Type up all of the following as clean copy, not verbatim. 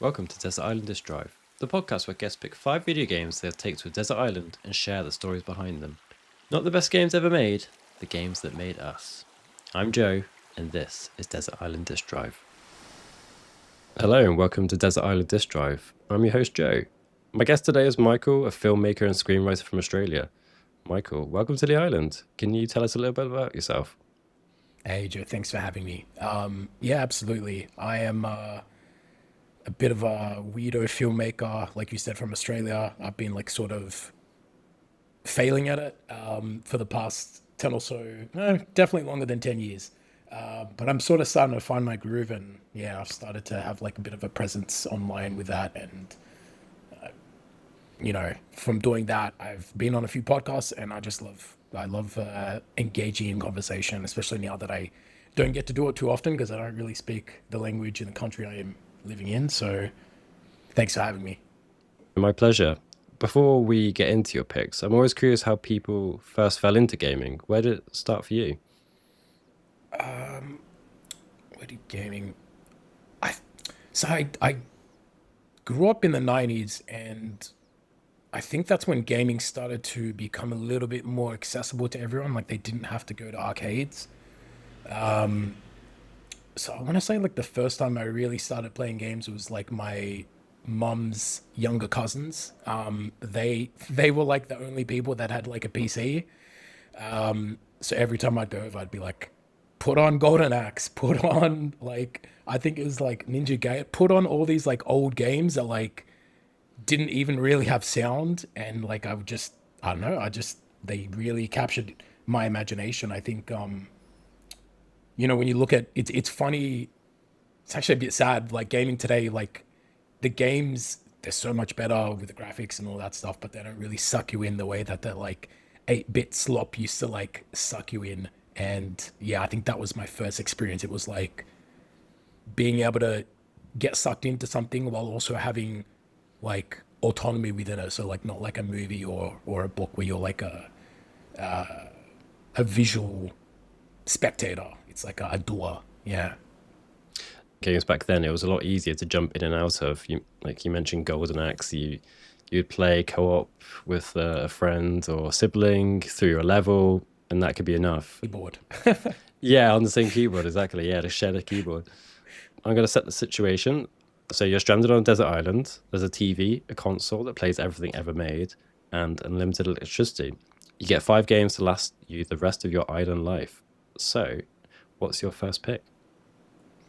Welcome to Desert Island Disc Drive, the podcast where guests pick 5 video games they'll take to a desert island and share the stories behind them. Not the best games ever made, the games that made us. I'm Joe, and this is Desert Island Disc Drive. Hello, and welcome to Desert Island Disc Drive. I'm your host, Joe. My guest today is Michael, a filmmaker and screenwriter from Australia. Michael, welcome to the island. Can you tell us a little bit about yourself? Hey Joe, thanks for having me. Yeah, absolutely. I am a bit of a weirdo filmmaker, like you said, from Australia. I've been like sort of failing at it for the past 10 or so, definitely longer than 10 years. But I'm sort of starting to find my groove, and yeah, I've started to have like a bit of a presence online with that. And from doing that, I've been on a few podcasts, and I love engaging in conversation, especially now that I don't get to do it too often because I don't really speak the language in the country I am living in. So thanks for having me. My pleasure. Before we get into your picks, I'm always curious how people first fell into gaming. Where did it start for you? Where did gaming? I I grew up in the 90s, and I think that's when gaming started to become a little bit more accessible to everyone. Like they didn't have to go to arcades. So I want to say like the first time I really started playing games was like my mum's younger cousins. They were like the only people that had like a PC. So every time I'd go over, I'd be like, put on Golden Axe, put on like I think it was like Ninja Gaiden, put on all these like old games that like didn't even really have sound, and like I don't know, I just they really captured my imagination. I think when you look at it's funny, it's actually a bit sad, like gaming today, like the games they're so much better with the graphics and all that stuff, but they don't really suck you in the way that the like 8-bit slop used to like suck you in. And yeah, I think that was my first experience. It was like being able to get sucked into something while also having like autonomy within it. So like not like a movie or a book where you're like a visual spectator. It's like a doer. Yeah. Games back then, it was a lot easier to jump in and out of. You, like you mentioned, Golden Axe. You'd play co-op with a friend or sibling through a level, and that could be enough. Keyboard. Yeah, on the same keyboard, exactly. Yeah, to share the keyboard. I'm going to set the situation. So you're stranded on a desert island. There's a TV, a console that plays everything ever made, and unlimited electricity. You get 5 games to last you the rest of your island life. So, what's your first pick?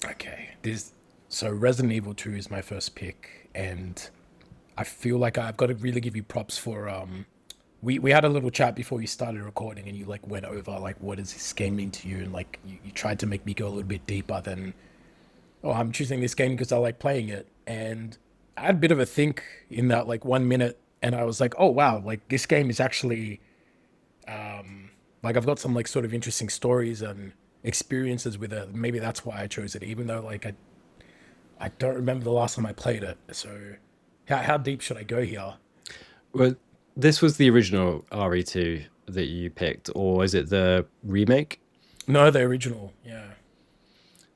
Okay. This so Resident Evil 2 is my first pick, and I feel like I've got to really give you props for we had a little chat before you started recording, and you like went over like what does this game mean to you, and like you tried to make me go a little bit deeper than, oh, I'm choosing this game because I like playing it. And I had a bit of a think in that like 1 minute, and I was like, oh wow, like this game is actually like I've got some like sort of interesting stories and experiences with it. Maybe that's why I chose it, even though like I don't remember the last time I played it. So how deep should I go here? Well, this was the original RE2 that you picked, or is it the remake? No, the original. Yeah.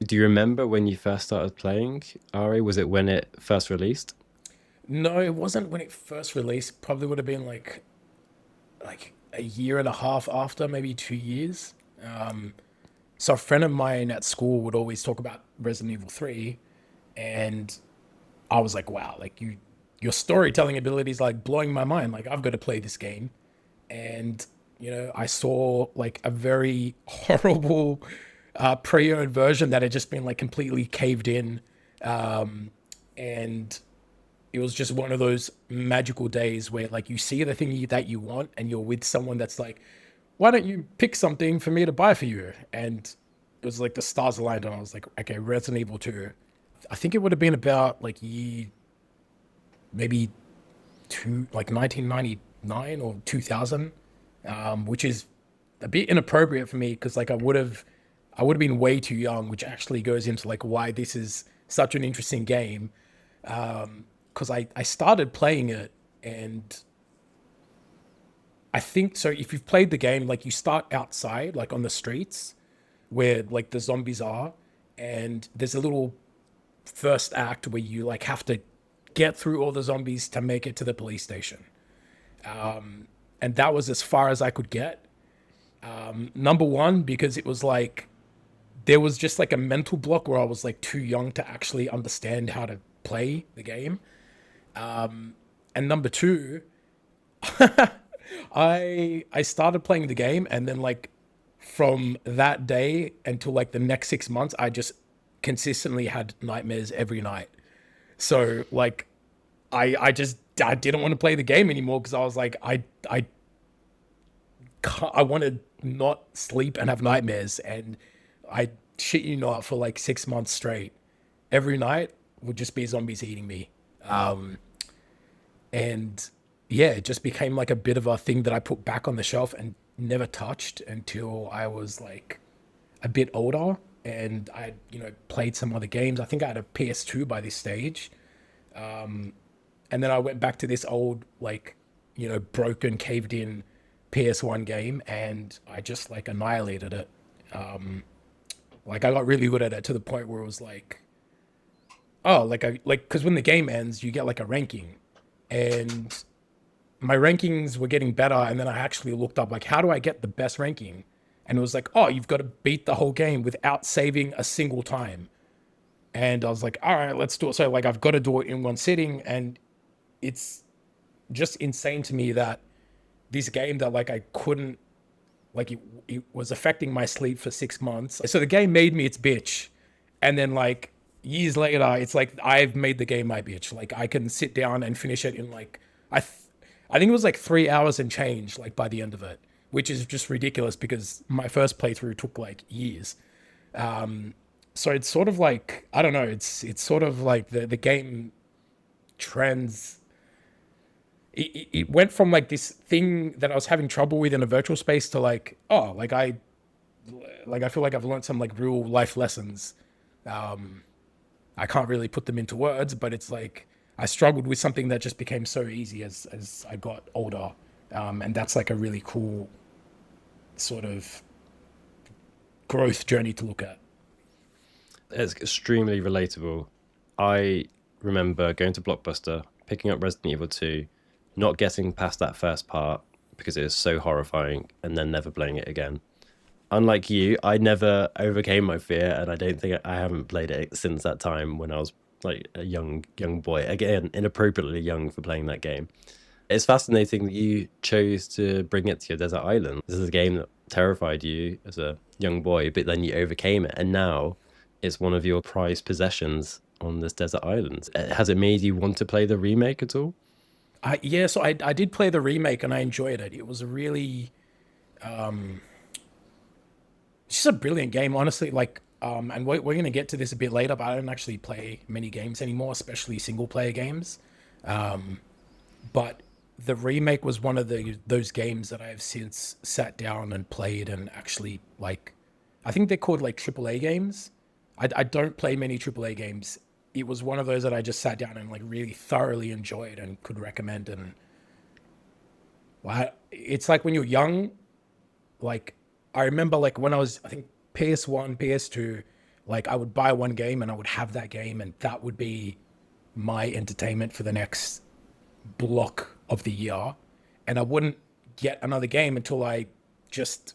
Do you remember when you first started playing RE? Was it when it first released? No, it wasn't when it first released. Probably would have been like a year and a half after, maybe 2 years. So a friend of mine at school would always talk about Resident Evil 3, and I was like, wow, like your storytelling ability is like blowing my mind. Like I've got to play this game. And I saw like a very horrible pre-owned version that had just been like completely caved in. And it was just one of those magical days where like you see the thing that you want, and you're with someone that's like, why don't you pick something for me to buy for you? And it was like the stars aligned, and I was like, okay, Resident Evil 2. I think it would have been about like year maybe two, like 1999 or 2000, which is a bit inappropriate for me because like I would have been way too young, which actually goes into like why this is such an interesting game. Because I started playing it, and I think so. If you've played the game, like you start outside, like on the streets where like the zombies are, and there's a little first act where you like have to get through all the zombies to make it to the police station. And that was as far as I could get. Number one, because it was like there was just like a mental block where I was like too young to actually understand how to play the game. And number two, I started playing the game, and then like from that day until like the next 6 months, I just consistently had nightmares every night. So like I didn't want to play the game anymore because I was like I want to not sleep and have nightmares, and I shit you not, for like 6 months straight, every night would just be zombies eating me. And yeah, it just became like a bit of a thing that I put back on the shelf and never touched until I was like a bit older, and I, played some other games. I think I had a PS2 by this stage. And then I went back to this old, like, broken, caved in PS1 game, and I just like annihilated it. Like I got really good at it to the point where it was like, oh, because when the game ends, you get like a ranking, and my rankings were getting better. And then I actually looked up like, how do I get the best ranking? And it was like, oh, you've got to beat the whole game without saving a single time. And I was like, all right, let's do it. So like, I've got to do it in one sitting. And it's just insane to me that this game that like I couldn't, like it was affecting my sleep for 6 months. So the game made me its bitch. And then like years later, it's like I've made the game my bitch. Like I can sit down and finish it in like, I think it was like 3 hours and change, like by the end of it, which is just ridiculous because my first playthrough took like years. So it's sort of like, I don't know, it's sort of like the game trends. It went from like this thing that I was having trouble with in a virtual space to like, oh, like I feel like I've learned some like real life lessons. I can't really put them into words, but it's like I struggled with something that just became so easy as I got older. And that's like a really cool sort of growth journey to look at. It's extremely relatable. I remember going to Blockbuster, picking up Resident Evil 2, not getting past that first part because it was so horrifying, and then never playing it again. Unlike you, I never overcame my fear, and I don't think I haven't played it since that time when I was like a young boy. Again, inappropriately young for playing that game. It's fascinating that you chose to bring it to your desert island. This is a game that terrified you as a young boy, but then you overcame it, and now it's one of your prized possessions on this desert island. Has it made you want to play the remake at all? Yeah, so I did play the remake and I enjoyed it. It was a really, it's just a brilliant game, honestly. Like, and we're going to get to this a bit later, but I don't actually play many games anymore, especially single player games. But the remake was one of those games that I have since sat down and played and actually like, I think they're called like AAA games. I don't play many AAA games. It was one of those that I just sat down and like really thoroughly enjoyed and could recommend. And well, it's like when you're young, like I remember like when I was, I think PS1, PS2, like I would buy one game and I would have that game, and that would be my entertainment for the next block of the year. And I wouldn't get another game until I just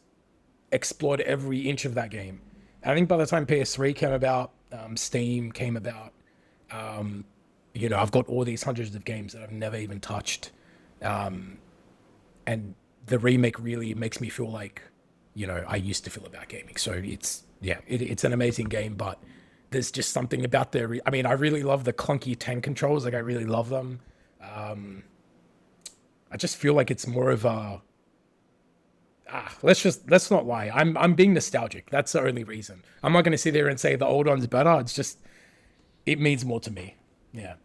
explored every inch of that game. And I think by the time PS3 came about, Steam came about, I've got all these hundreds of games that I've never even touched. And the remake really makes me feel like, I used to feel about gaming. So it's an amazing game, but there's just something about I really love the clunky tank controls. Like I really love them. I just feel like it's more of a, let's not lie. I'm being nostalgic. That's the only reason. I'm not going to sit there and say the old one's better. It's just, it means more to me. Yeah.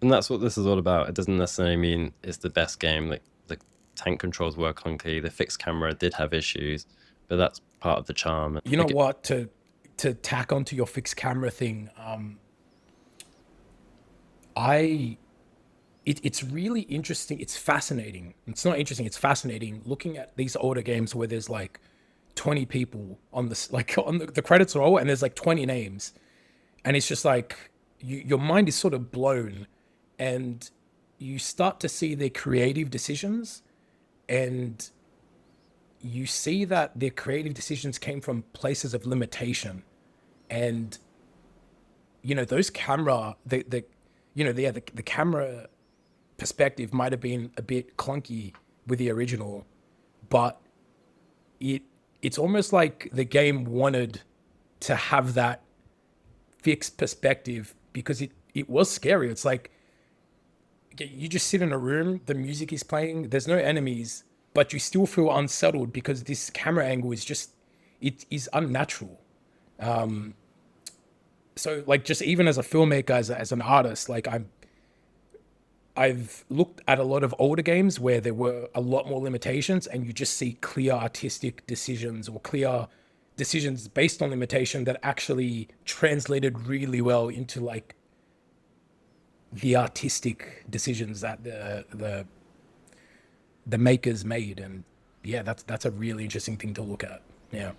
And that's what this is all about. It doesn't necessarily mean it's the best game. Like the tank controls were clunky. The fixed camera did have issues, but that's part of the charm. You know what? To tack onto your fixed camera thing, it's really interesting. It's fascinating. It's not interesting. It's fascinating looking at these older games where there's like 20 people on this, like on the credits roll, and there's like 20 names. And it's just like, your mind is sort of blown, and you start to see their creative decisions, and you see that their creative decisions came from places of limitation. And those camera the the camera perspective might have been a bit clunky with the original, but it's almost like the game wanted to have that fixed perspective, because it was scary. It's like you just sit in a room, the music is playing, there's no enemies, but you still feel unsettled because this camera angle is just, it is unnatural. So like, just even as a filmmaker, as an artist, like I've looked at a lot of older games where there were a lot more limitations, and you just see clear artistic decisions, or clear decisions based on limitation that actually translated really well into like the artistic decisions that the makers made. And yeah, that's a really interesting thing to look at. Yeah.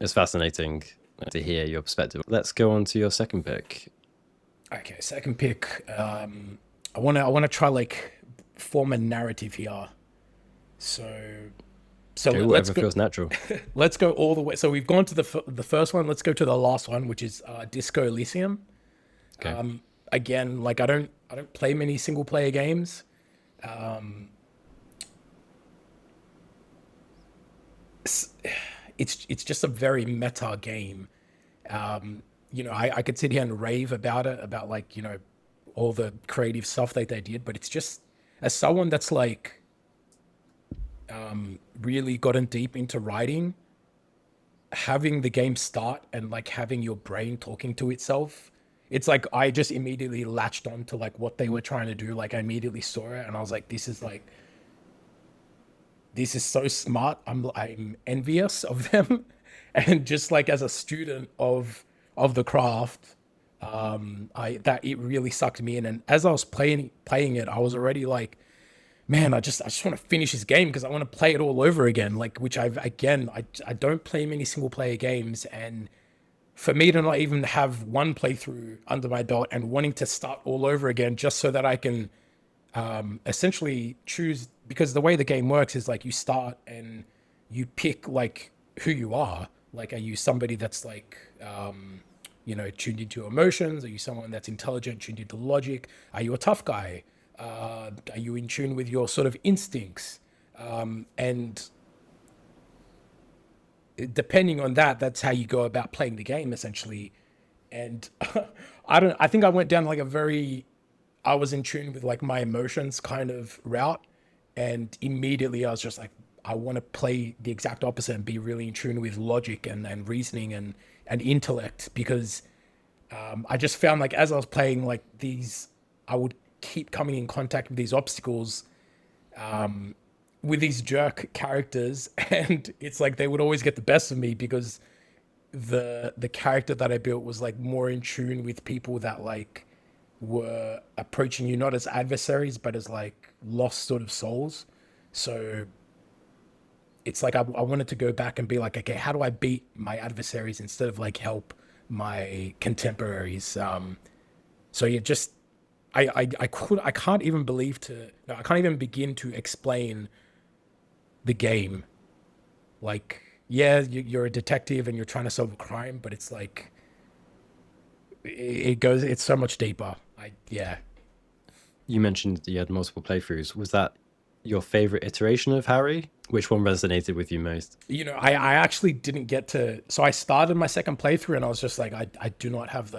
It's fascinating to hear your perspective. Let's go on to your second pick. Okay, second pick. I wanna try like form a narrative here. So let's Whatever go. feels natural. Let's go all the way. So we've gone to the first one. Let's go to the last one, which is Disco Elysium. Okay. Again, like I don't play many single player games. It's just a very meta game. I could sit here and rave about it, about like, all the creative stuff that they did, but it's just, as someone that's like really gotten deep into writing, having the game start and like having your brain talking to itself, it's like I just immediately latched on to like what they were trying to do. Like I immediately saw it and I was like, this is so smart. I'm envious of them. And just like as a student of the craft, it really sucked me in. And as I was playing it, I was already like, man, I just want to finish this game because I want to play it all over again. Like, which I don't play many single player games, and for me to not even have one playthrough under my belt and wanting to start all over again just so that I can essentially choose, because the way the game works is like you start and you pick like who you are. Like, are you somebody that's like tuned into emotions? Are you someone that's intelligent, tuned into logic? Are you a tough guy? Are you in tune with your sort of instincts? And depending on that, that's how you go about playing the game, essentially. And I think I went down like I was in tune with like my emotions kind of route. And immediately I was just like, I want to play the exact opposite and be really in tune with logic and reasoning and intellect, because I just found like as I was playing like these, I would keep coming in contact with these obstacles with these jerk characters, and it's like they would always get the best of me because the character that I built was like more in tune with people that like were approaching you not as adversaries but as like lost sort of souls. So it's like I wanted to go back and be like, okay, how do I beat my adversaries instead of like help my contemporaries? So yeah, just I can't even I can't even begin to explain the game. Like, yeah, you're a detective and you're trying to solve a crime, but it's like it's so much deeper. Yeah. You mentioned you had multiple playthroughs. Was that your favorite iteration of Harry? Which one resonated with you most? I actually didn't get to, so I started my second playthrough and I was just like, I do not have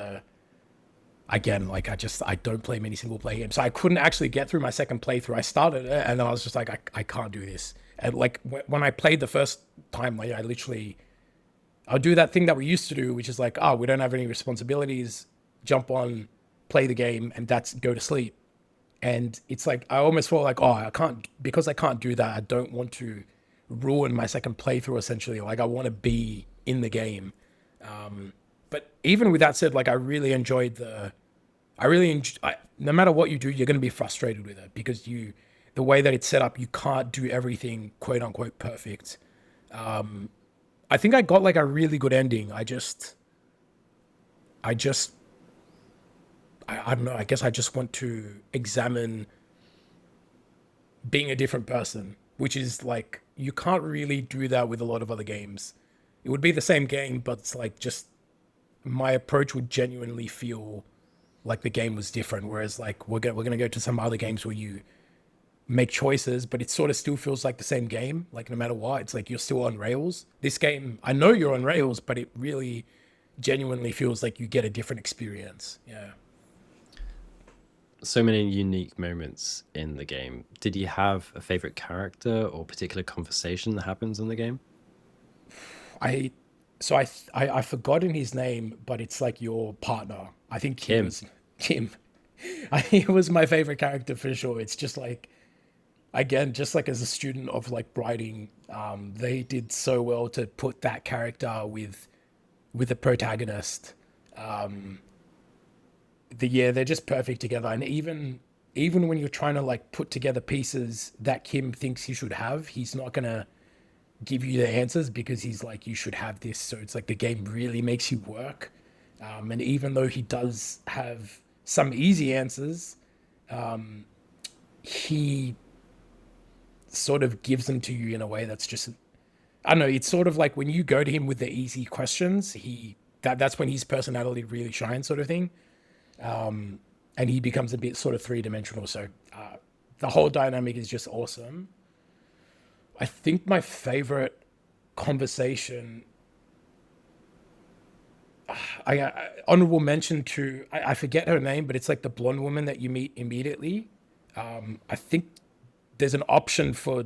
again, like I don't play many single player games. So I couldn't actually get through my second playthrough. I started it and I was just like, I can't do this. And like when I played the first time, like I'll do that thing that we used to do, which is like, oh, we don't have any responsibilities, jump on, play the game, and go to sleep. And it's like, I almost felt like, oh, because I can't do that, I don't want to ruin my second playthrough, essentially. Like, I want to be in the game. But even with that said, like, I really enjoyed no matter what you do, you're going to be frustrated with it because the way that it's set up, you can't do everything quote unquote perfect. I think I got like a really good ending. I just I don't know. I guess I just want to examine being a different person, which is like you can't really do that with a lot of other games. It would be the same game, but it's like just my approach would genuinely feel like the game was different. Whereas like we're gonna go to some other games where you make choices, but it sort of still feels like the same game. Like no matter what, it's like you're still on rails. This game, I know you're on rails, but it really genuinely feels like you get a different experience. Yeah. So many unique moments in the game. Did you have a favorite character or particular conversation that happens in the game? I so I've forgotten his name, but it's like your partner. I think he Kim. was Kim. He was my favorite character for sure. It's just like again, just like as a student of like writing, they did so well to put that character with the protagonist. They're just perfect together. And even when you're trying to like put together pieces that Kim thinks he should have, he's not gonna give you the answers because he's like, you should have this. So it's like the game really makes you work. And even though he does have some easy answers, he sort of gives them to you in a way that's just, I don't know. It's sort of like when you go to him with the easy questions, that's when his personality really shines, sort of thing. And he becomes a bit sort of three-dimensional. So the whole dynamic is just awesome. I think my favorite conversation, honorable mention to, I forget her name, but it's like the blonde woman that you meet immediately. I think there's an option for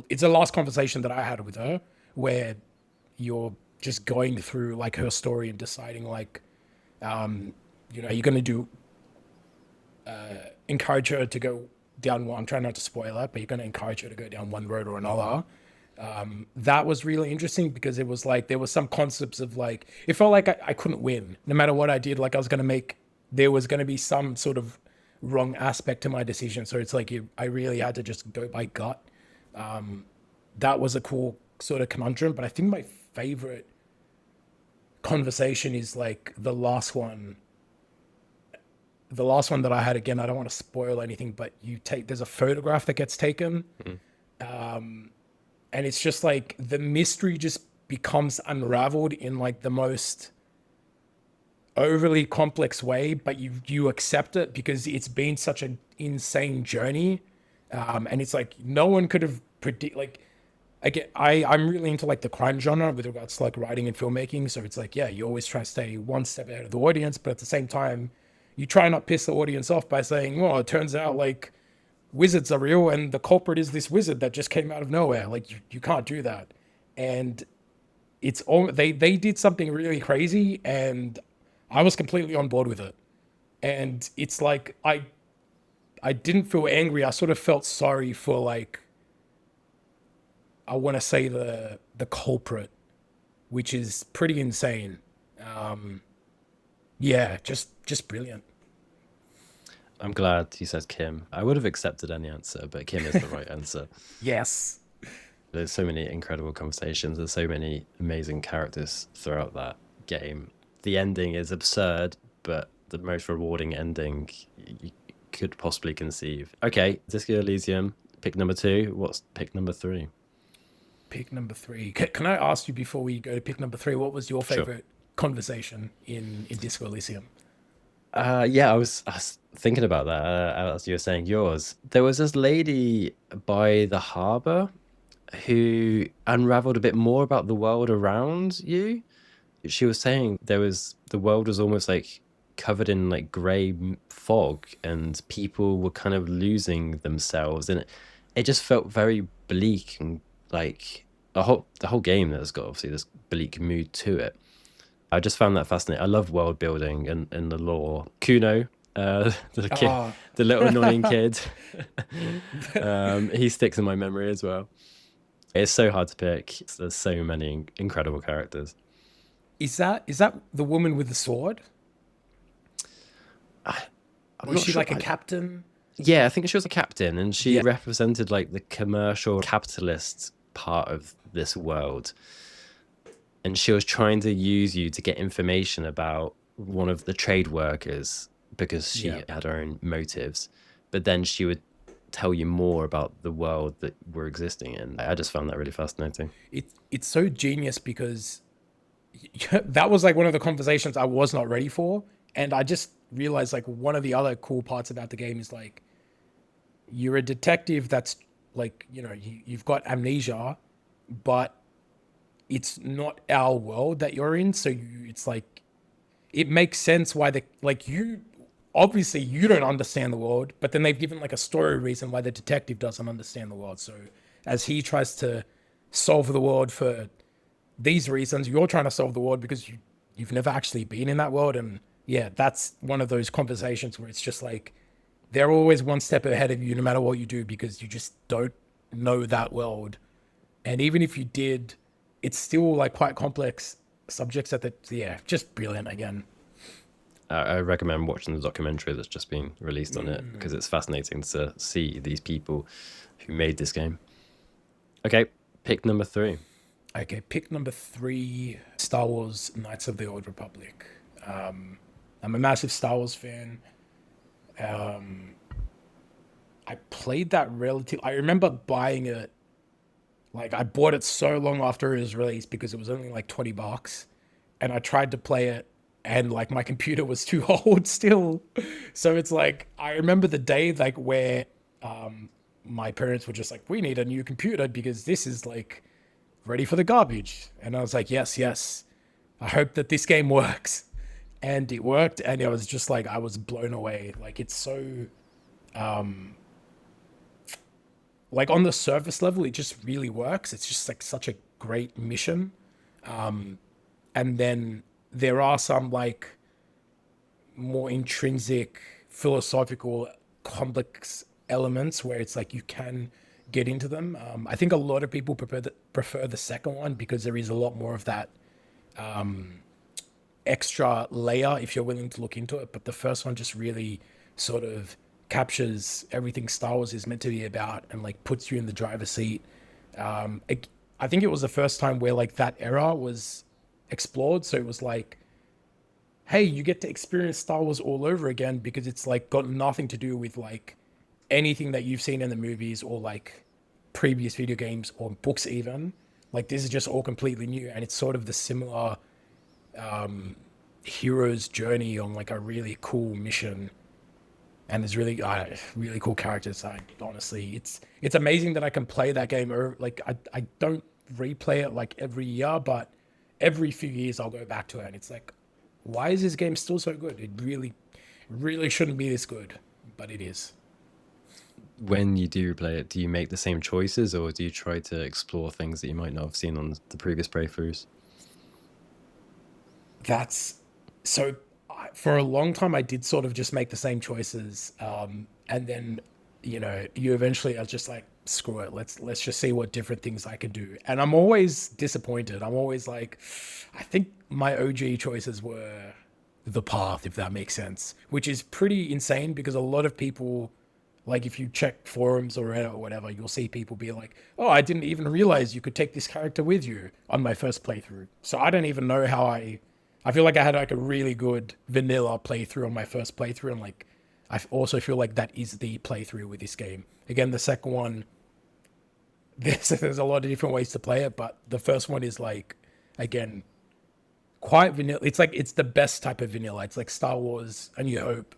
it's the last conversation that I had with her where you're just going through like her story and deciding like, you're going to encourage her to go down one. I'm trying not to spoil it, but you're going to encourage her to go down one road or another. That was really interesting because it was like there was some concepts of like it felt like I couldn't win no matter what I did. Like there was going to be some sort of wrong aspect to my decision. So it's like I really had to just go by gut. That was a cool sort of conundrum. But I think my favorite conversation is like the last one that I had. Again, I don't want to spoil anything, but there's a photograph that gets taken. And it's just like the mystery just becomes unraveled in like the most overly complex way, but you accept it because it's been such an insane journey. And it's like no one could have like again, I'm really into like the crime genre with regards to like writing and filmmaking. So it's like, yeah, you always try to stay one step ahead of the audience, but at the same time, you try not piss the audience off by saying, well, it turns out like wizards are real and the culprit is this wizard that just came out of nowhere. Like you can't do that. And it's all they did something really crazy and I was completely on board with it. And it's like I didn't feel angry. I sort of felt sorry for like I want to say the culprit, which is pretty insane. Yeah, just brilliant. I'm glad you said Kim. I would have accepted any answer, but Kim is the right answer. Yes. There's so many incredible conversations. There's so many amazing characters throughout that game. The ending is absurd, but the most rewarding ending you could possibly conceive. Okay, Disco Elysium, pick number 2. What's pick number 3? Pick number 3. Can I ask you before we go to pick number 3, what was your favorite conversation in Disco Elysium? Yeah, I was thinking about that as you were saying yours. There was this lady by the harbor who unraveled a bit more about the world around you. She was saying the world was almost like covered in like gray fog and people were kind of losing themselves, and it just felt very bleak, and like the whole game has got obviously this bleak mood to it. I just found that fascinating. I love world building and the lore. Kuno, the kid, the little annoying kid, he sticks in my memory as well. It's so hard to pick. There's so many incredible characters. Is that the woman with the sword? Was she like a captain? Yeah, I think she was a captain, and she represented like the commercial capitalist part of this world. And she was trying to use you to get information about one of the trade workers, because she Yeah. had her own motives, but then she would tell you more about the world that we're existing in. I just found that really fascinating. It's so genius because that was like one of the conversations I was not ready for, and I just realized like one of the other cool parts about the game is like you're a detective that's like, you know, you've got amnesia, but it's not our world that you're in, so it's like it makes sense why the like you obviously you don't understand the world, but then they've given like a story reason why the detective doesn't understand the world. So as he tries to solve the world for these reasons, you're trying to solve the world because you've never actually been in that world. And yeah, that's one of those conversations where it's just like they're always one step ahead of you no matter what you do because you just don't know that world. And even if you did, it's still like quite complex subjects that yeah, just brilliant again. I recommend watching the documentary that's just been released on it because it's fascinating to see these people who made this game. Okay, pick number 3. Okay, pick number 3, Star Wars Knights of the Old Republic. I'm a massive Star Wars fan. I played that I remember buying it. Like I bought it so long after it was released because it was only like $20, and I tried to play it, and like my computer was too old still. So it's like I remember the day like where my parents were just like, "We need a new computer because this is like ready for the garbage," and I was like, "Yes, yes. I hope that this game works." And it worked, and it was just like I was blown away. Like it's so like on the surface level it just really works. It's just like such a great mission. And then there are some like more intrinsic philosophical complex elements where it's like you can get into them. I think a lot of people prefer the second one because there is a lot more of that extra layer if you're willing to look into it. But the first one just really sort of captures everything Star Wars is meant to be about and like puts you in the driver's seat. I think it was the first time where like that era was explored. So it was like, hey, you get to experience Star Wars all over again because it's like got nothing to do with like anything that you've seen in the movies or like previous video games or books even. Like this is just all completely new, and it's sort of the similar hero's journey on like a really cool mission, and there's really really cool characters. Honestly, it's amazing that I can play that game. Or like I don't replay it like every year, but every few years I'll go back to it, and it's like, why is this game still so good? It really shouldn't be this good, but it is. When you do play it, do you make the same choices or do you try to explore things that you might not have seen on the previous playthroughs? That's so for a long time I did sort of just make the same choices, and then you know you eventually are just like, screw it, let's just see what different things I can do. And I'm always disappointed. I'm always like, I think my OG choices were the path, if that makes sense, which is pretty insane because a lot of people, like if you check forums or Reddit or whatever, you'll see people be like, oh, I didn't even realize you could take this character with you on my first playthrough. So I don't even know how I feel like I had like a really good vanilla playthrough on my first playthrough, and like I also feel like that is the playthrough with this game. Again, the second one, there's a lot of different ways to play it, but the first one is like, again, quite vanilla. It's like it's the best type of vanilla. It's like Star Wars A New Hope.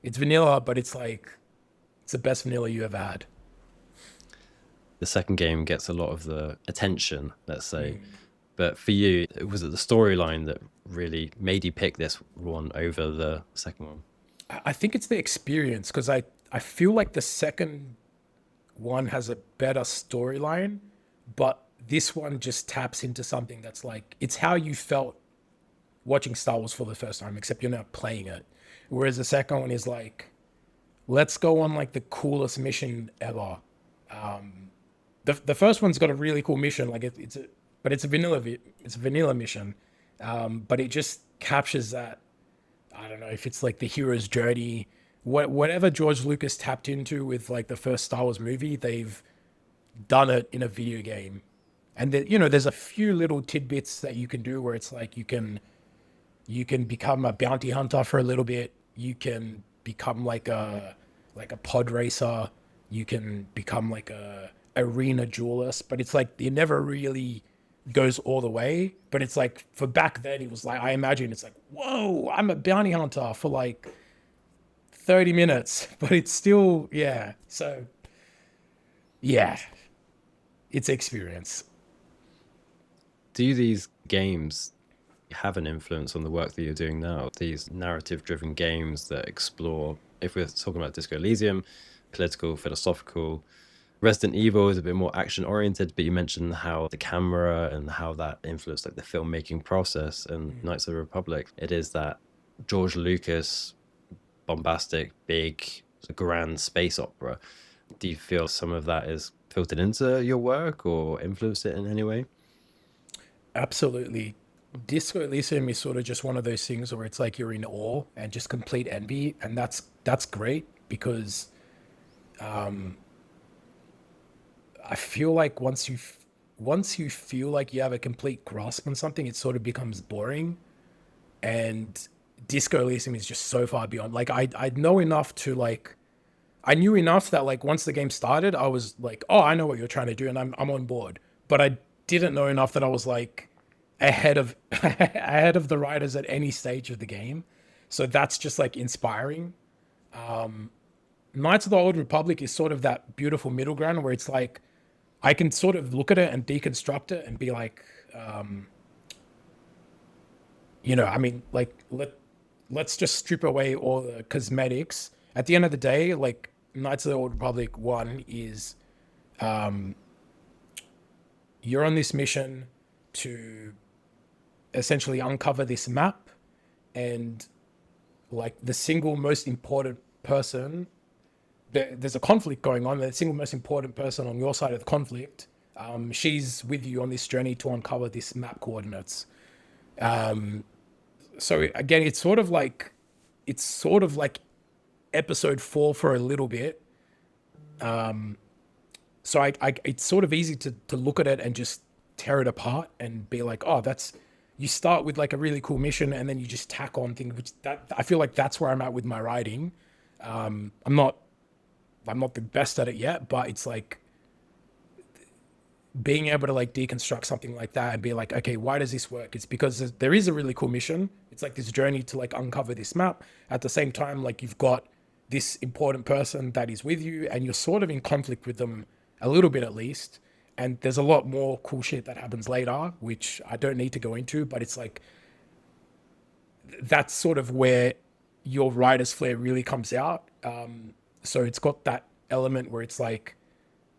It's vanilla, but it's like it's the best vanilla you ever had. The second game gets a lot of the attention, let's say. But for you, was it the storyline that really made you pick this one over the second one? I think it's the experience because I feel like the second one has a better storyline, but this one just taps into something that's like, it's how you felt watching Star Wars for the first time, except you're not playing it. Whereas the second one is like, let's go on like the coolest mission ever. The first one's got a really cool mission, like but it's a vanilla mission, but it just captures that. I don't know if it's like the hero's journey, whatever George Lucas tapped into with like the first Star Wars movie, they've done it in a video game. And you know, there's a few little tidbits that you can do where it's like you can become a bounty hunter for a little bit. You can become like a pod racer. You can become like a arena duelist, but it's like it never really goes all the way. But it's like for back then, it was like I imagine it's like, whoa, I'm a bounty hunter for like 30 minutes, but it's still yeah. So yeah, it's experience. Do these games have an influence on the work that you're doing now? These narrative-driven games that explore, if we're talking about Disco Elysium, political, philosophical. Resident Evil is a bit more action-oriented, but you mentioned how the camera and how that influenced like the filmmaking process. And Knights of the Republic, it is that George Lucas, bombastic, big, grand space opera. Do you feel some of that is filtered into your work or influenced it in any way? Absolutely. Disco Elysium is sort of just one of those things where it's like you're in awe and just complete envy, and that's great because I feel like once you feel like you have a complete grasp on something, it sort of becomes boring. And Disco Elysium is just so far beyond. Like I know enough to like I knew enough that like once the game started, I was like, oh, I know what you're trying to do, and I'm on board. But I didn't know enough that I was like ahead of ahead of the writers at any stage of the game. So that's just like inspiring. Knights of the Old Republic is sort of that beautiful middle ground where it's like I can sort of look at it and deconstruct it and be like, I mean, like let's just strip away all the cosmetics. At the end of the day, like Knights of the Old Republic 1 is you're on this mission to essentially uncover this map, and like the single most important person, there's a conflict going on. The single most important person on your side of the conflict, she's with you on this journey to uncover this map coordinates. So again, it's sort of like episode 4 for a little bit. So it's sort of easy to look at it and just tear it apart and be like, oh, you start with like a really cool mission and then you just tack on things, which that I feel like that's where I'm at with my writing. I'm not the best at it yet, but it's like being able to like deconstruct something like that and be like, okay, why does this work? It's because there is a really cool mission. It's like this journey to like uncover this map. At the same time, like you've got this important person that is with you and you're sort of in conflict with them a little bit at least. And there's a lot more cool shit that happens later, which I don't need to go into, but it's like, that's sort of where your writer's flair really comes out. So it's got that element where it's like,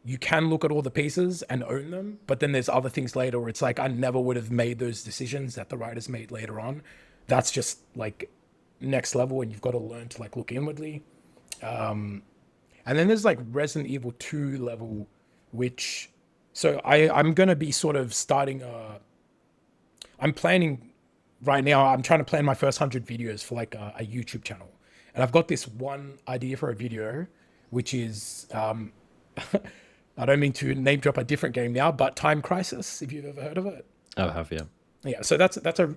you can look at all the pieces and own them, but then there's other things later where it's like, I never would have made those decisions that the writers made later on. That's just like next level, and you've got to learn to like look inwardly. And then there's like Resident Evil 2 level, which, so I'm going to be sort of starting I'm planning right now, I'm trying to plan my first 100 videos for like a YouTube channel. And I've got this one idea for a video, which is, I don't mean to name drop a different game now, but Time Crisis, if you've ever heard of it. I have, yeah. Yeah, so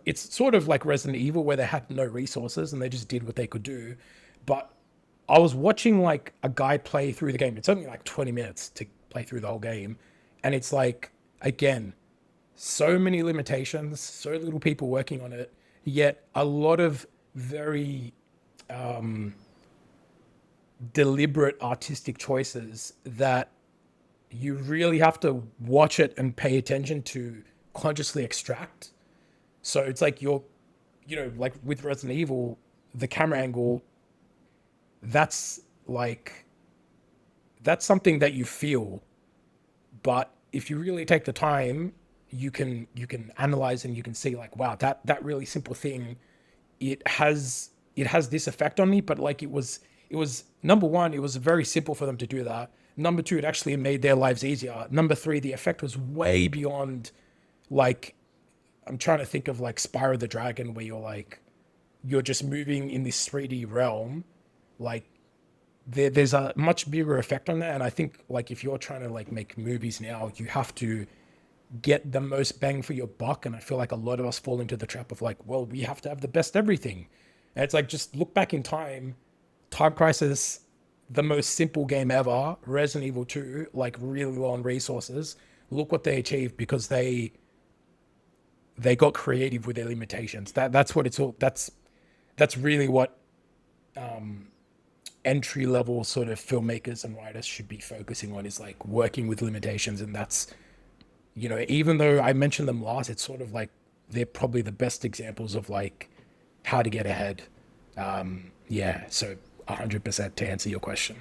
it's sort of like Resident Evil where they had no resources and they just did what they could do. But I was watching like a guy play through the game. It's only like 20 minutes to play through the whole game. And it's like, again, so many limitations, so little people working on it, yet a lot of very deliberate artistic choices that you really have to watch it and pay attention to consciously extract. So it's like like with Resident Evil, the camera angle, that's something that you feel. But if you really take the time, you can analyze and you can see like, wow, that really simple thing, it has this effect on me. But like it was number one, it was very simple for them to do that. Number two, it actually made their lives easier. Number three, the effect was way beyond, like, I'm trying to think of like Spyro the Dragon, where you're just moving in this 3D realm. Like there's a much bigger effect on that. And I think like if you're trying to like make movies now, you have to get the most bang for your buck. And I feel like a lot of us fall into the trap of like, well, we have to have the best everything. And it's like, just look back in Time Crisis, the most simple game ever, Resident Evil 2, like really low on resources. Look what they achieved because they got creative with their limitations. That's what it's all. That's really what entry level sort of filmmakers and writers should be focusing on, is like working with limitations. And that's, even though I mentioned them last, it's sort of like they're probably the best examples of like how to get ahead. Yeah, so 100% to answer your question.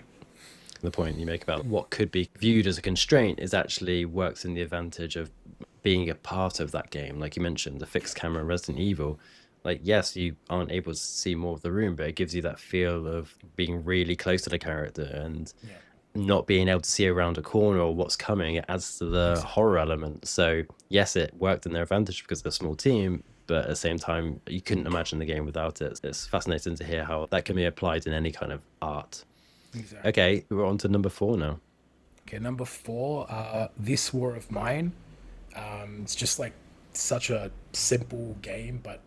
The point you make about what could be viewed as a constraint is actually works in the advantage of being a part of that game. Like you mentioned, the fixed camera in Resident Evil, like, yes, you aren't able to see more of the room, but it gives you that feel of being really close to the character and Yeah, not being able to see around a corner or what's coming. It adds to the horror element. So yes, it worked in their advantage because they're a small team, but at the same time, you couldn't imagine the game without it. It's fascinating to hear how that can be applied in any kind of art. exactly. Okay, we're on to number 4 now. Okay, number 4, This War of Mine. It's just like such a simple game, but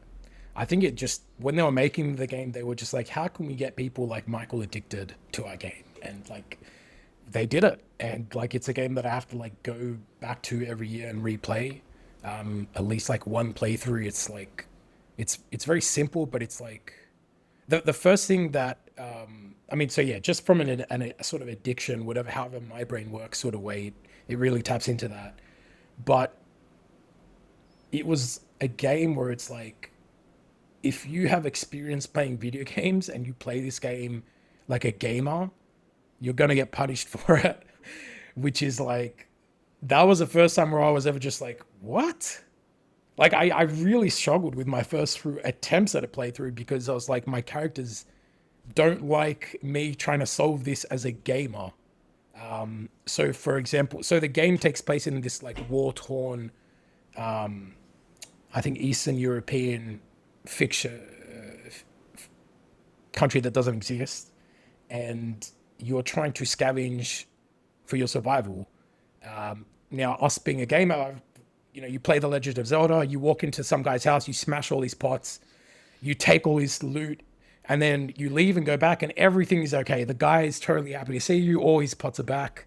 I think it just, when they were making the game, they were just like, how can we get people like Michael addicted to our game? And like, they did it. And like, it's a game that I have to like go back to every year and replay. At least like one playthrough. It's like, it's very simple, but it's like the first thing that, I mean, so yeah, just from a sort of addiction, whatever, however my brain works sort of way, it really taps into that. But it was a game where it's like, if you have experience playing video games and you play this game like a gamer, you're gonna get punished for it. Which is like, that was the first time where I was ever just like, what? Like, I really struggled with my first few attempts at a playthrough because I was like, my characters don't like me trying to solve this as a gamer. So for example, so the game takes place in this like war-torn, I think Eastern European fiction country that doesn't exist, and you're trying to scavenge for your survival. Now, us being a gamer, you play The Legend of Zelda, you walk into some guy's house, you smash all these pots, you take all his loot, and then you leave and go back, and everything is okay. The guy is totally happy to see you, all his pots are back.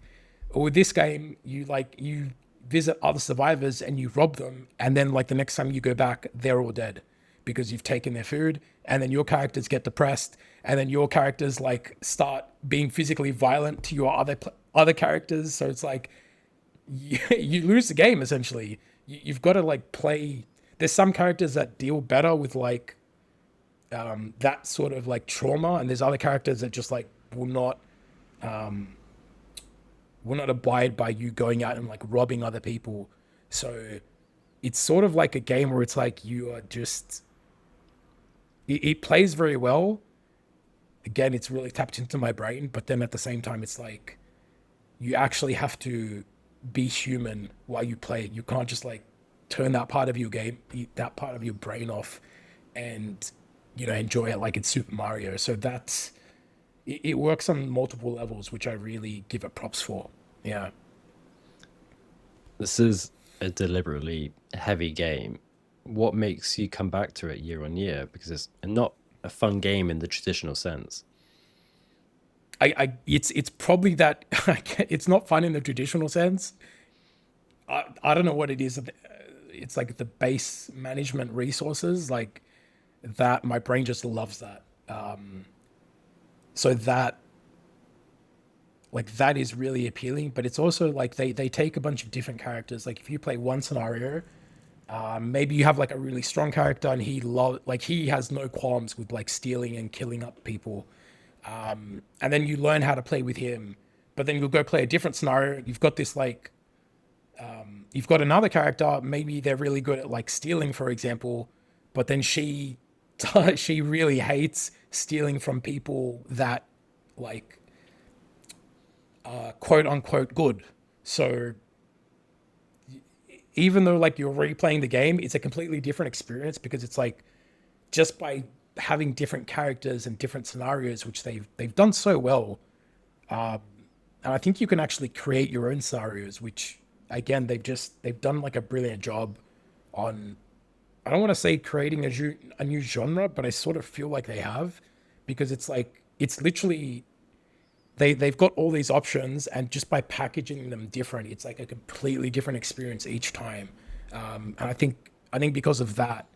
Or with this game, you visit other survivors and you rob them, and then like the next time you go back, they're all dead because you've taken their food, and then your characters get depressed, and then your characters like start being physically violent to your other characters. So it's like you lose the game essentially. You've got to like play. There's some characters that deal better with like that sort of like trauma, and there's other characters that just like will not abide by you going out and like robbing other people. So it's sort of like a game where it's like you are just, it plays very well. Again, it's really tapped into my brain, but then at the same time, it's like you actually have to be human while you play it. You can't just like turn that part of your game, that part of your brain off, and enjoy it like it's Super Mario. So that's it works on multiple levels, which I really give it props for. Yeah. This is a deliberately heavy game. What makes you come back to it year on year? Because it's not a fun game in the traditional sense. It's probably that it's not fun in the traditional sense. I don't know what it is. It's like the base management resources, like that. My brain just loves that. So that is really appealing. But it's also like they take a bunch of different characters. Like if you play one scenario, maybe you have like a really strong character and he has no qualms with like stealing and killing up people. And then you learn how to play with him, but then you'll go play a different scenario. You've got this like, you've got another character. Maybe they're really good at like stealing, for example, but then she really hates stealing from people that like, quote unquote good. So even though like you're replaying the game, it's a completely different experience because it's like just by having different characters and different scenarios, which they've done so well. And I think you can actually create your own scenarios, which again they've done like a brilliant job on I don't want to say creating a new genre, but I sort of feel like they have, because it's like it's literally they've got all these options, and just by packaging them different, it's like a completely different experience each time. And I think because of that,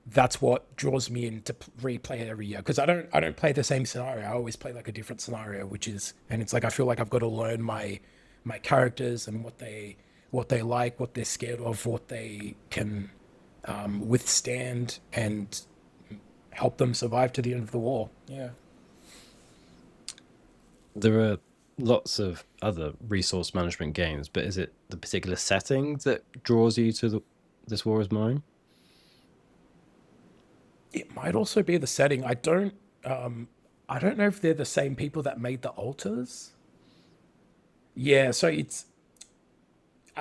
that's what draws me in to replay it every year, because I don't play the same scenario. I always play like a different scenario, which is, and it's like I feel like I've got to learn my characters and what they like, what they're scared of, what they can withstand, and help them survive to the end of the war. Yeah. There are lots of other resource management games, but is it the particular setting that draws you to this War is Mine? It might also be the setting. I don't know if they're the same people that made the altars. Yeah, so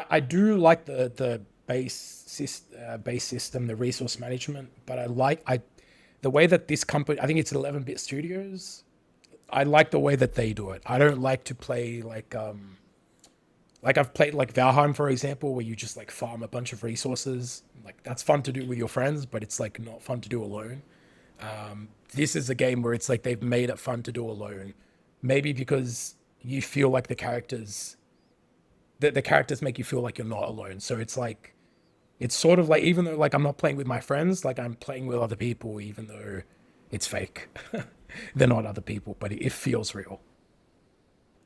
I do like the base system, the resource management, but I the way that this company, I think it's 11-bit studios. I like the way that they do it. I don't like to play like I've played like Valheim, for example, where you just like farm a bunch of resources. Like that's fun to do with your friends, but it's like not fun to do alone. This is a game where it's like they've made it fun to do alone. Maybe because you feel like the characters make you feel like you're not alone. So it's like it's sort of like, even though like I'm not playing with my friends, like I'm playing with other people, even though it's fake. They're not other people, but it feels real.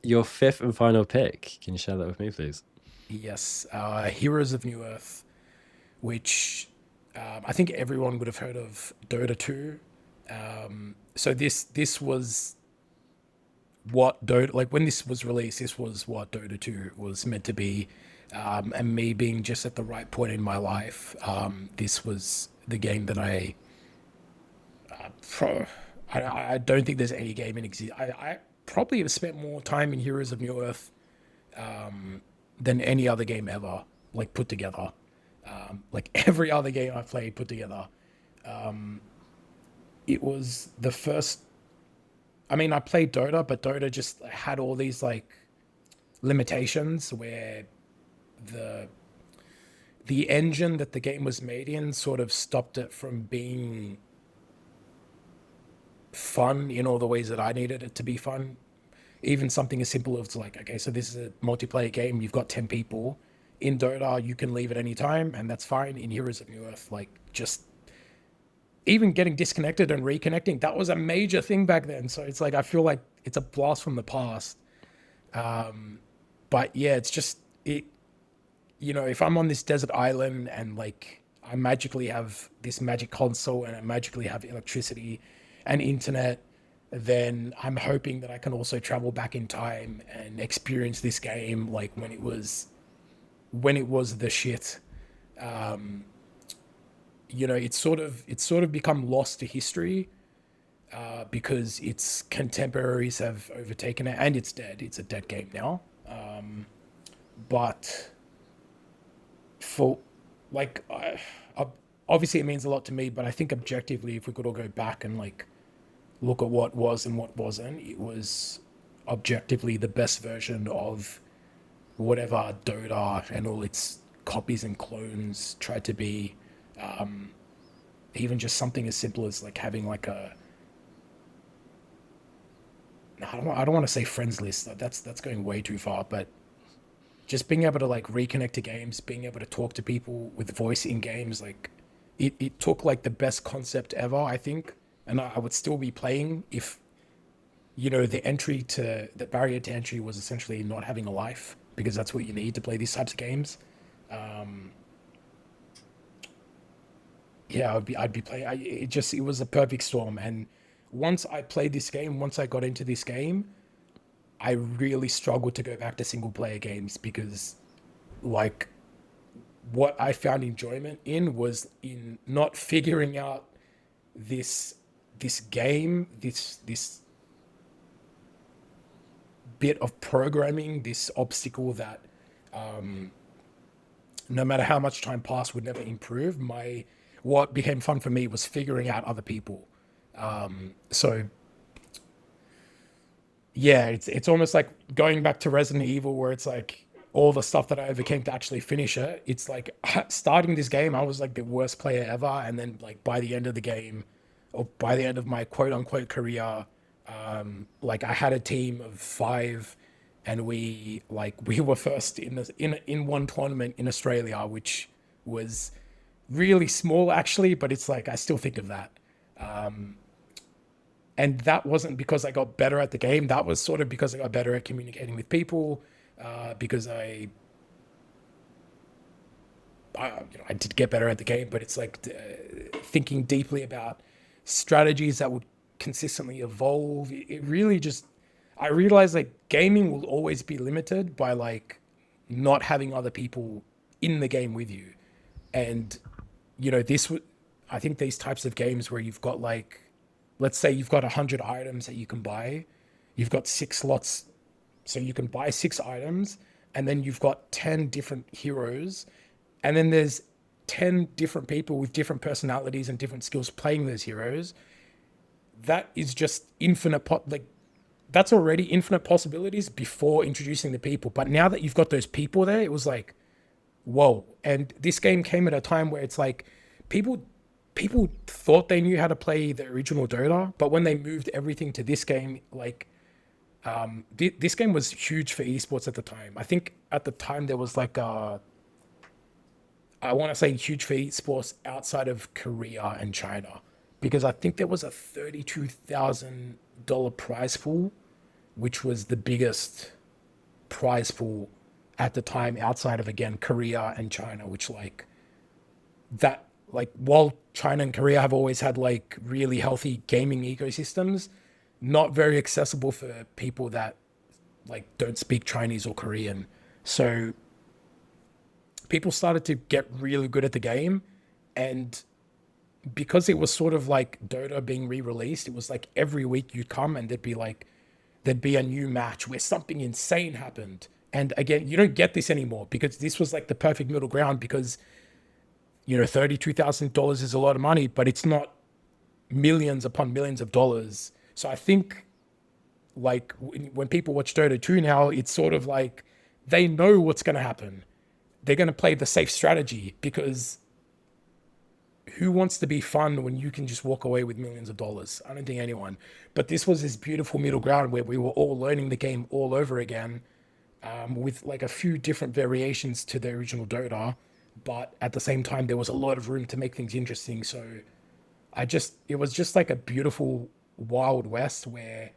Your fifth and final pick. Can you share that with me, please? Yes, Heroes of Newerth, which I think everyone would have heard of Dota 2. So this was what Dota, like when this was released, this was what Dota 2 was meant to be. And me being just at the right point in my life, this was the game that pro, I don't think there's any game in exist. I probably have spent more time in Heroes of Newerth than any other game ever, like put together. Like every other game I played put together. It was the first. I mean, I played Dota, but Dota just had all these like limitations where the the engine that the game was made in sort of stopped it from being fun in all the ways that I needed it to be fun. Even something as simple as like, okay, so this is a multiplayer game, you've got 10 people. In Dota, you can leave at any time, and that's fine. In Heroes of Newerth, like, just even getting disconnected and reconnecting, that was a major thing back then. So it's like, I feel like it's a blast from the past. But yeah, it's just, if I'm on this desert island and like I magically have this magic console and I magically have electricity and internet, then I'm hoping that I can also travel back in time and experience this game like when it was the shit. It's sort of become lost to history because its contemporaries have overtaken it, and it's dead. It's a dead game now. But for like, obviously it means a lot to me. But I think objectively, if we could all go back and like look at what was and what wasn't, it was objectively the best version of whatever Dota and all its copies and clones tried to be. Even just something as simple as like having like I don't want to say friends list. That's going way too far, but just being able to like reconnect to games, being able to talk to people with voice in games, like it took like the best concept ever, I think, and I would still be playing if the barrier to entry was essentially not having a life, because that's what you need to play these types of games. Um, yeah, I'd be playing. It was a perfect storm, and once I got into this game, I really struggled to go back to single player games because, like, what I found enjoyment in was in not figuring out this this game, this bit of programming, this obstacle that no matter how much time passed would never improve. What became fun for me was figuring out other people. So yeah, it's almost like going back to Resident Evil, where it's like all the stuff that I overcame to actually finish it. It's like starting this game, I was like the worst player ever, and then like by the end of the game, or by the end of my quote unquote career, like I had a team of 5, and we were first in one tournament in Australia, which was really small actually, but it's like I still think of that. And that wasn't because I got better at the game. That was sort of because I got better at communicating with people, because I did get better at the game, but it's like thinking deeply about strategies that would consistently evolve. It really just, I realized like gaming will always be limited by like not having other people in the game with you. And, this would, I think these types of games where you've got like, let's say you've got 100 items that you can buy, you've got 6 slots, so you can buy 6 items, and then you've got 10 different heroes, and then there's 10 different people with different personalities and different skills playing those heroes. That is just that's already infinite possibilities before introducing the people. But now that you've got those people there, it was like, whoa. And this game came at a time where it's like people thought they knew how to play the original Dota, but when they moved everything to this game, like this game was huge for esports at the time. I think at the time there was like I want to say huge for esports outside of Korea and China, because I think there was a $32,000 prize pool, which was the biggest prize pool at the time outside of, again, Korea and China, which like that, like while China and Korea have always had like really healthy gaming ecosystems, not very accessible for people that like don't speak Chinese or Korean. So people started to get really good at the game, and because it was sort of like Dota being re-released, it was like every week you'd come and there'd be a new match where something insane happened. And again, you don't get this anymore because this was like the perfect middle ground, because $32,000 is a lot of money, but it's not millions upon millions of dollars. So I think like when people watch Dota 2 now, it's sort of like they know what's going to happen. They're going to play the safe strategy, because who wants to be fun when you can just walk away with millions of dollars? I don't think anyone. But this was this beautiful middle ground where we were all learning the game all over again, with like a few different variations to the original Dota. But at the same time, there was a lot of room to make things interesting. So it was just like a beautiful Wild West where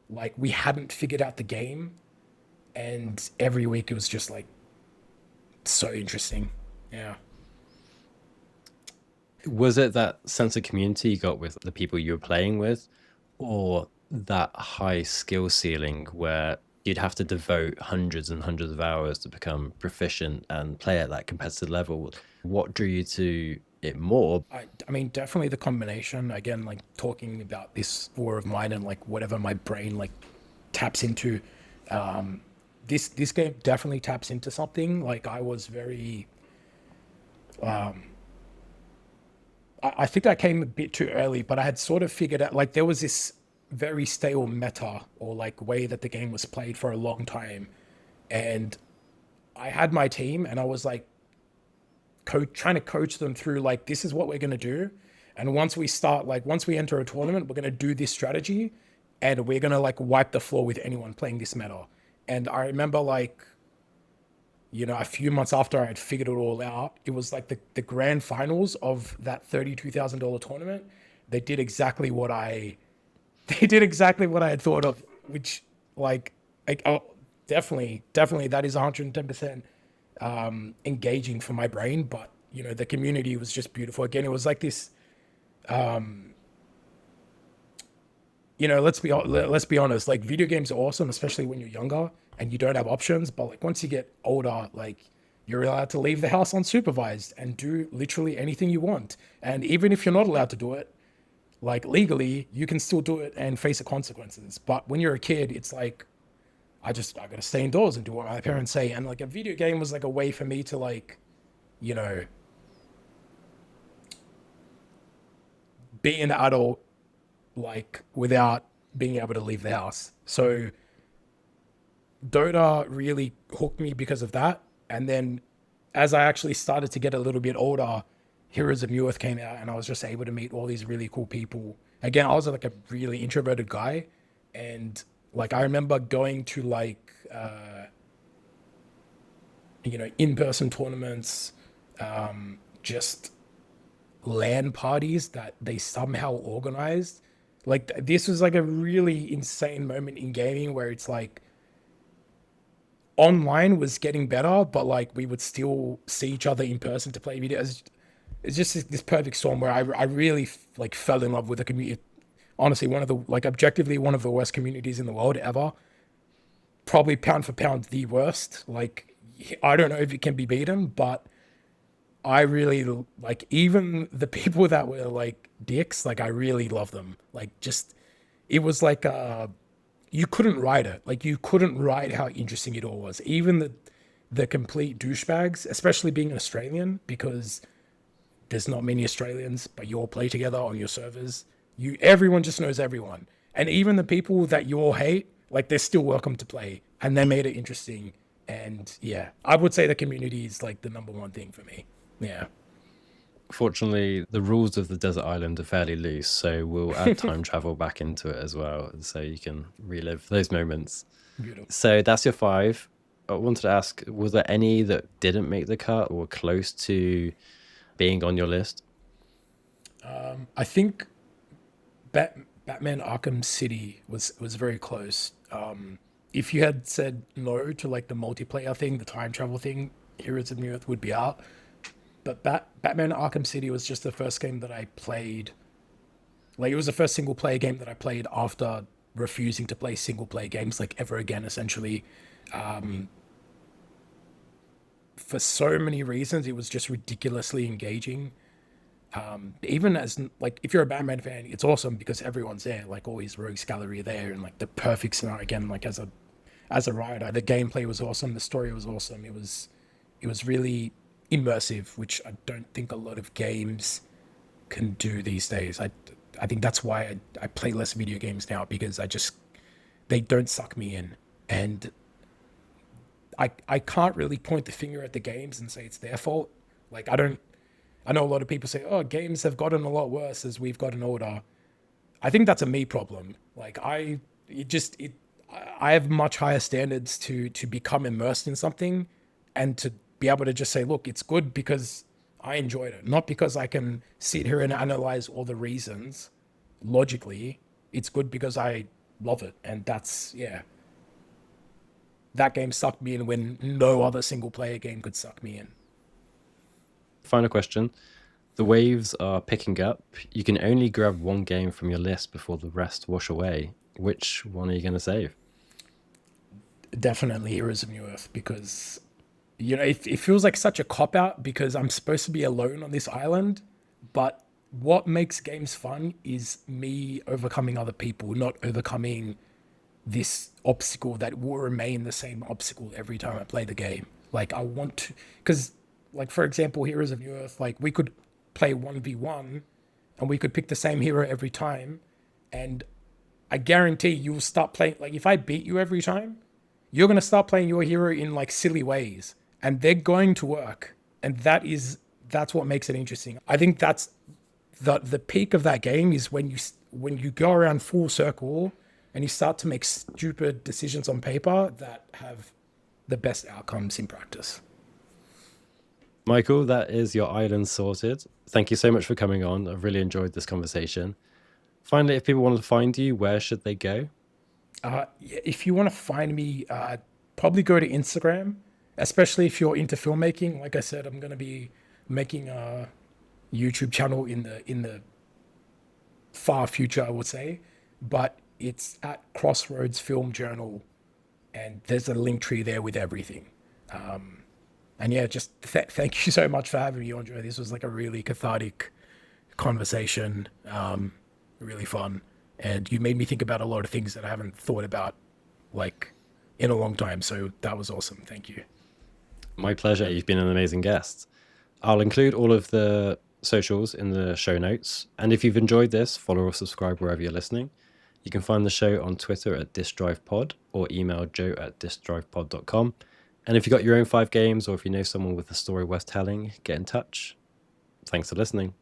like we hadn't figured out the game. And every week it was just like so interesting. Yeah. Was it that sense of community you got with the people you were playing with, or that high skill ceiling where you'd have to devote hundreds and hundreds of hours to become proficient and play at that competitive level? What drew you to it more? I mean, definitely the combination. Again, like talking about this war of mine and like whatever my brain like taps into. This game definitely taps into something. Like I was very, I think I came a bit too early, but I had sort of figured out like there was this very stale meta or like way that the game was played for a long time, and I had my team and I was like trying to coach them through like this is what we're gonna do, and once we enter a tournament, we're gonna do this strategy, and we're gonna like wipe the floor with anyone playing this meta. And I remember like a few months after I had figured it all out, it was like the grand finals of that $32,000 tournament. They did exactly what I had thought of, which oh, definitely that is 110% engaging for my brain. But the community was just beautiful. Again, it was like this. Let's be honest. Like video games are awesome, especially when you're younger and you don't have options. But like once you get older, like you're allowed to leave the house unsupervised and do literally anything you want. And even if you're not allowed to do it, like legally, you can still do it and face the consequences. But when you're a kid, it's like I gotta stay indoors and do what my parents say. And like a video game was like a way for me to like, be an adult like without being able to leave the house. So Dota really hooked me because of that. And then as I actually started to get a little bit older, Heroes of Newerth came out, and I was just able to meet all these really cool people. Again, I was like a really introverted guy, and like I remember going to like in-person tournaments, just LAN parties that they somehow organized. Like this was like a really insane moment in gaming where it's like online was getting better, but like we would still see each other in person to play videos. It's just this perfect storm where I really like fell in love with the community. Honestly, one of the like objectively one of the worst communities in the world ever. Probably pound for pound the worst. Like I don't know if it can be beaten, but I really like even the people that were like dicks. Like I really love them. Like just it was like you couldn't write it. Like you couldn't write how interesting it all was. Even the complete douchebags, especially being an Australian, because there's not many Australians, but you all play together on your servers. Everyone just knows everyone. And even the people that you all hate, like they're still welcome to play. And they made it interesting. And yeah, I would say the community is like the number one thing for me. Yeah. Fortunately, the rules of the desert island are fairly loose, so we'll add time travel back into it as well, so you can relive those moments. Beautiful. So that's your 5. I wanted to ask, was there any that didn't make the cut or were close to being on your list? I think Batman Arkham City was very close. If you had said no to like the multiplayer thing, the time travel thing, Heroes of Newerth would be out. But Batman Arkham City was just the first game that I played. Like it was the first single player game that I played after refusing to play single player games like ever again, essentially. For so many reasons, it was just ridiculously engaging. Even as like if you're a Batman fan, it's awesome because everyone's there, like all his rogues gallery are there, and like the perfect scenario again. Like as a writer, the gameplay was awesome, the story was awesome. It was really immersive, which I don't think a lot of games can do these days. I think that's why I play less video games now, because they don't suck me in, and I can't really point the finger at the games and say it's their fault. Like I know a lot of people say, oh, games have gotten a lot worse as we've gotten older. I think that's a me problem. Like I have much higher standards to become immersed in something, and to be able to just say, look, it's good because I enjoyed it, not because I can sit here and analyze all the reasons logically. It's good because I love it. And that's, yeah. That game sucked me in when no other single player game could suck me in. Final question. The waves are picking up. You can only grab one game from your list before the rest wash away. Which one are you going to save? Definitely Heroes of Newerth, because it feels like such a cop-out because I'm supposed to be alone on this island, but what makes games fun is me overcoming other people, not overcoming this obstacle that will remain the same obstacle every time I play the game. Like I want to, because like for example, Heroes of Newerth, like we could play 1v1 and we could pick the same hero every time, and I guarantee you'll start playing, like if I beat you every time, you're going to start playing your hero in like silly ways, and they're going to work. And that's what makes it interesting. I think that's the peak of that game is when you go around full circle and you start to make stupid decisions on paper that have the best outcomes in practice. Michael, that is your island sorted. Thank you so much for coming on. I've really enjoyed this conversation. Finally, if people want to find you, where should they go? If you want to find me, probably go to Instagram, especially if you're into filmmaking. Like I said, I'm going to be making a YouTube channel in the far future, I would say, but it's at Crossroads Film Journal, and there's a link tree there with everything. And yeah, just thank you so much for having me, Andre. This was like a really cathartic conversation, really fun. And you made me think about a lot of things that I haven't thought about like in a long time. So that was awesome. Thank you. My pleasure. You've been an amazing guest. I'll include all of the socials in the show notes. And if you've enjoyed this, follow or subscribe wherever you're listening. You can find the show on Twitter at DiskDrivePod or email joe@diskdrivepod.com. And if you've got your own 5 games, or if you know someone with a story worth telling, get in touch. Thanks for listening.